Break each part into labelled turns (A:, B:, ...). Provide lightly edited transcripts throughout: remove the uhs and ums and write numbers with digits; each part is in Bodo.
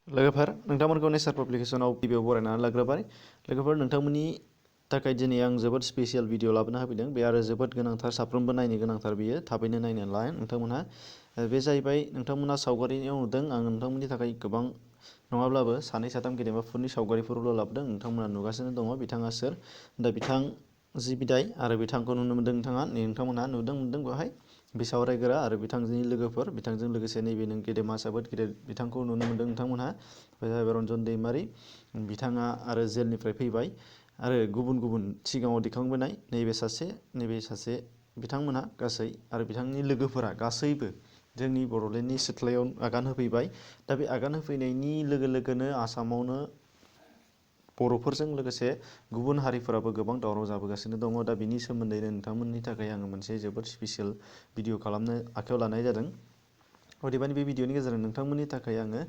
A: लोगोफोर नोंथांमोनखौ नेचार पाब्लिकेसनाव गिबियाव बरायनानै लाग्रोबाय। लोगोफोर नोंथांमोननि थाखाय दिनै आं जोबोद स्पेसियेल भिडिअ लाबोना होफैदों। बे आरो जोबोद गोनांथार, साफ्रोमबो नायनो गोनांथार बियो। थाबैनो नायनो ला नोंथांमोनहा। बे जाहैबाय नोंथांमोना सावगारियाव नुदों आं नोंथांमोननि थाखाय गोबां नङाब्लाबो सानै साथाम गेदेमाफोरनि सावगारिफोरल' लाबोदों। नोंथांमोना नुगासिनो दङ बिथाङा सोर। दा बिथां जि बिदाय आरो बिथांखौ नुनो मोनदों नोंथाङा। नोंथांमोनहा मोनदों बेवहाय बिसावरायग्रा आरो बिथांजोनि लोगोफोर, बिथांजों लोगोसे नैबे नों गेदेमा जोबोद गिदिर बिथांखौ नुनो मोनदों नोंथांमोनहा। बे जाहैबाय रन्जन दैमारि। बिथाङा आरो जेलनिफ्राय फैबाय आरो गुबुन गुबुन सिगाङाव दैखांबोनाय नैबे सासे बिथांमोनहा गासै आरो बिथांनि लोगोफोरा गासैबो जोंनि बड'लेण्डनि सिथ्लायाव आगान होफैबाय। दा बे आगान होफैनायनि लोगो लोगोनो आसामावनो बर'फोरजों लोगोसे गुबुन हारिफोराबो गोबां दावराव जाबोगासिनो दङ। दा बिनि सोमोन्दैनो नोंथांमोननि थाखाय आङो मोनसे जोबोद स्पेसियेल भिडिअ खालामनो आखायाव लानाय जादों। अदेबानि बे भिडिअनि गेजेरजों नोंथांमोननि थाखाय आङो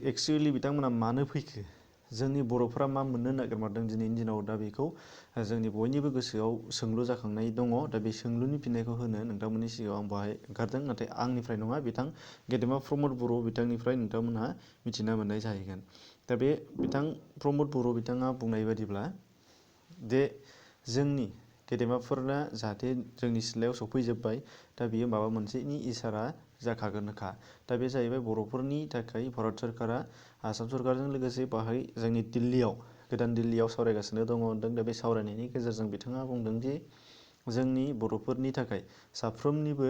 A: एक्सुवेलि बिथांमोना मानो फैखो, जोंनि बर'फोरा मा मोननो नागिरमारदों दिनैनि दिनाव, दा बेखौ जोंनि बयनिबो गोसोआव सोंलु जाखांनाय दङ। दा बे सोंलुनि फिननायखौ होनो नोंथांमोननि सिगाङाव आं बाहाय ओंखारदों। नाथाय आंनिफ्राय नङा, बिथां गेदेमा प्रमद बर' बिथांनिफ्राय नोंथांमोनहा मिथिना मोननाय जाहैगोन। दा बे बिथां प्रमद बर' बिथाङा बुंनाय बादिब्ला जे जोंनि गेदेमाफोरना जाहाथे जोंनि सिथ्लायाव सफैजोब्बाय, दा बियो माबा मोनसेनि इसारा जाखागोनखा। दा बे जाहैबाय बर'फोरनि थाखाय भारत सोरखारा आसाम सोरखारजों लोगोसे बाहाय जोंनि गोदान दिल्लीयाव सावरायगासिनो दङ होनदों। दा बे सावरायनायनि गेजेरजों बिथाङा बुंदों दि जोंनि बर'फोरनि थाखाय साफ्रोमनिबो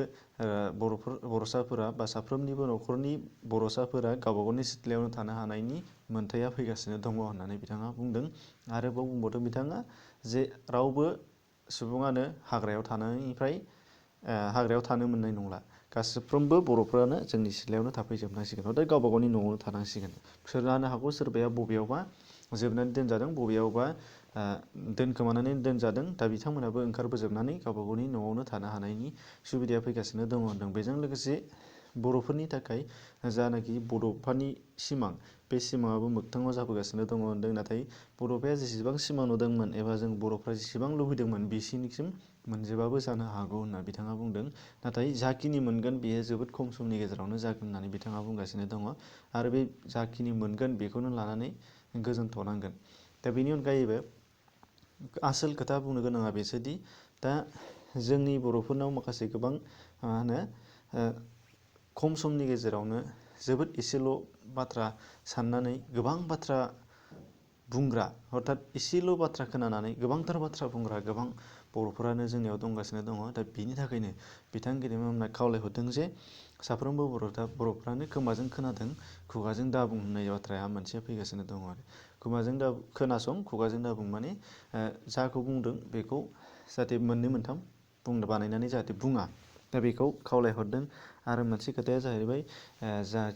A: बर'साफोरा बा साफ्रोमनिबो न'खरनि बर'साफोरा गावबा गावनि सिथ्लायावनो थानो हानायनि मोन्थाया फैगासिनो दङ होननानै बिथाङा बुंदों। आरोबाव बुंबावदों बिथाङा जे रावबो सुबुङानो हाग्रायाव थानो मोननाय नंला, गासैफ्रोमबो बर'फ्रानो जोंनि सिथ्लायावनो थाफैजोबनांसिगोन, हयथ' गावबा गावनि न'आवनो थानांसिगोन। जानो हागौ सोरबाया बबेयावबा जोबनानै दोनजादों, बबेयावबा दोनखोमानानै दोनजादों। दा बिथांमोनाबो ओंखारबोजोबनानै गावबा गावनि न'आवनो थानो हानायनि सुबिदाया फैगासिनो दङ होनदों। बेजों लोगोसे बर'फोरनि थाखाय जानाखि बड'फानि सिमां, बे सिमाङाबो मोगथाङाव जाबोगासिनो दङ होनदों। नाथाय बड'फाया जेसेबां सिमां नुदोंमोन एबा जों बर'फ्रा जेसेबां लुबैदोंमोन बिसिनिसिम मोनजोबाबो जानो हागौ होनना बिथाङा बुंदों। नाथाय जाखिनि मोनगोन बेयो जोबोद खम समनि गेजेरावनो जागोन होननानै बिथाङा बुंगासिनो दङ। आरो बे जाखिनि मोनगोन बेखौनो लानानै गोजोनथ'नांगोन। दा बेनि अनगायैबो आसोल खोथा बुंनो गोनाङा बेसोदि दा जोंनि बर'फोरनाव माखासे गोबां खम समनि गेजेरावनो जोबोद एसेल' बाथ्रा साननानै गोबां बाथ्रा बुंग्रा, अर्थात एसेल' बाथ्रा खोनानानै गोबांथार बाथ्रा बुंग्रा गोबां बर'फोरानो जोंनियाव दंगासिनो दङ। दा बिनि थाखायनो बिथां गेदेमामोनहा खावलायहरदों जे साफ्रोमबो बर'फ्रानो खोमाजों खोनादों, खुगाजों दाबुं होननाय बाथ्राया मोनसे फैगासिनो दङ आरो। खोमाजों दा खोनासं, खुगाजों दाबुं माने जाखौ बुंदों बेखौ जाहाथे मोननै मोनथाम बानायनानै जाहाथे बुङा। दा बेखौ खावलायहरदों। आरो मोनसे खोथाया जाहैबाय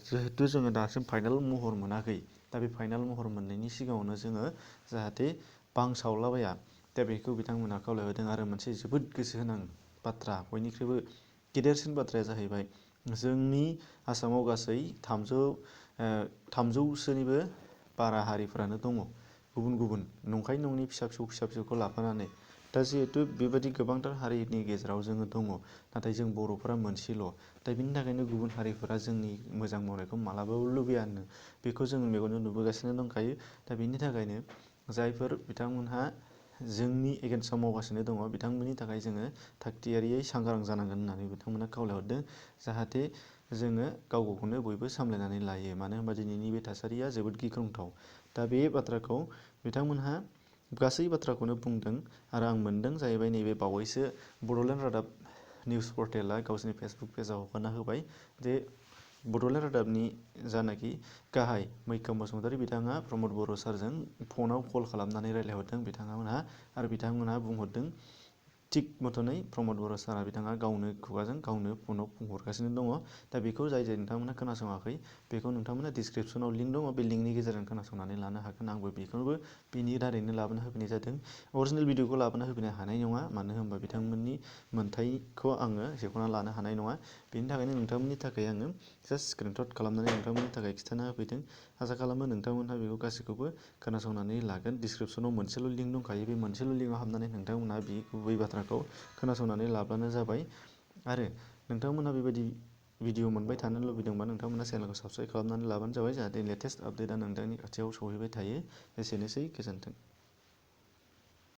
A: जिहेथु जोङो दासिम फाइनाल महर मोनाखै, दा बे फाइनाल महर मोननायनि सिगाङावनो जोङो जाहाथे बांसावलाबाया, दा बेखौ बिथांमोनहा खावलायहरदों। आरो मोनसे जोबोद गोसो गोनां बाथ्रा, बयनिख्रुइबो गेदेरसिन बाथ्राया जाहैबाय जोंनि आसामाव गासै 300सोनिबो बारा हारिफोरानो दङ, गुबुन गुबुन नंखाय नङि फिसा फिसौखौ लाफानानै। दा जिहेथु बेबायदि गोबांथार हारिनि गेजेराव जोङो दङ, नाथाय जों बर'फोरा मोनसेल'। दा बिनि थाखायनो गुबुन हारिफोरा जोंनि मोजां मावनायखौ मालाबाबो लुबैयानो, बेखौ जों मेगनजों नुबोगासिनो दंखायो। दा बिनि थाखायनो जायफोर बिथांमोनहा जोंनि एगेन्स्टआव मावगासिनो दङ, बिथांमोननि थाखाय जोङो थागथियारियै सांग्रां जानांगोन होननानै बिथांमोना खावलायहरदों। जाहाथे जोङो गाव गावखौनो बयबो सामलायनानै लायो, मानो होनबा दिनैनि बे थासारिया जोबोद गिख्रंथाव। दा बे बाथ्राखौ बिथांमोनहा गासै बाथ्राखौनो बुंदों। आरो आं मोनदों जाहैबाय नैबे बावैसो बड'लेण्ड रादाब निउस पर्टेला गावसोरनि फेसबुक पेजाव हगारना होबाय जे बड'लेण्ड रादाबनि जानाखि गाहाय मैखोम बसुमतारी बिथाङा प्रमद बर' सारजों फनाव कल खालामनानै रायज्लायहरदों बिथांमोनहा। आरो बिथांमोनहा बुंहरदों थिग मथनै प्रमद बर' सारा बिथाङा गावनो खुगाजों गावनो फनाव बुंहरगासिनो दङ। दा बेखौ जाय नोंथांमोना खोनासङाखै, बेखौ नोंथांमोना डिसक्रिपसनाव लिंक दङ, बे लिंकनि गेजेरजों खोनासंनानै लानो हागोन। आंबो बेखौबो बेनि दारैनो लाबोना होफैनाय जादों। अरिजिनेल भिडिअखौ लाबोना होफैनो हानाय नङा, मानो होनबा बिथांमोननि मोन्थाइखौ आङो सेख'ना लानो हानाय नङा। बेनि थाखायनो नोंथांमोननि थाखाय आङो जास्ट स्क्रिनशट खालामनानै नोंथांमोननि थाखाय खिन्थाना होफैदों। आसा खालामो नोंथांमोनहा बेखौ गासैखौबो खोनासंनानै लागोन। डिसक्रिपसनाव मोनसेल' लिंक दंखायो, बे मोनसेल' लिंकआव हाबनानै नोंथांमोनहा बे गुबै बाथ्राखौ खोनासंनानै लाब्लानो जाबाय। आरो नोंथांमोनहा बेबायदि भिडिअ मोनबाय थानो लुबैदोंबा नोंथांमोना चेनेलखौ साबस्क्राइब खालामनानै लाबानो जाबाय जाहाथे लेटेस्ट आपडेटआ नोंथांनि खाथियाव सौहैबाय थायो। एसेनोसै, गोजोन्थों।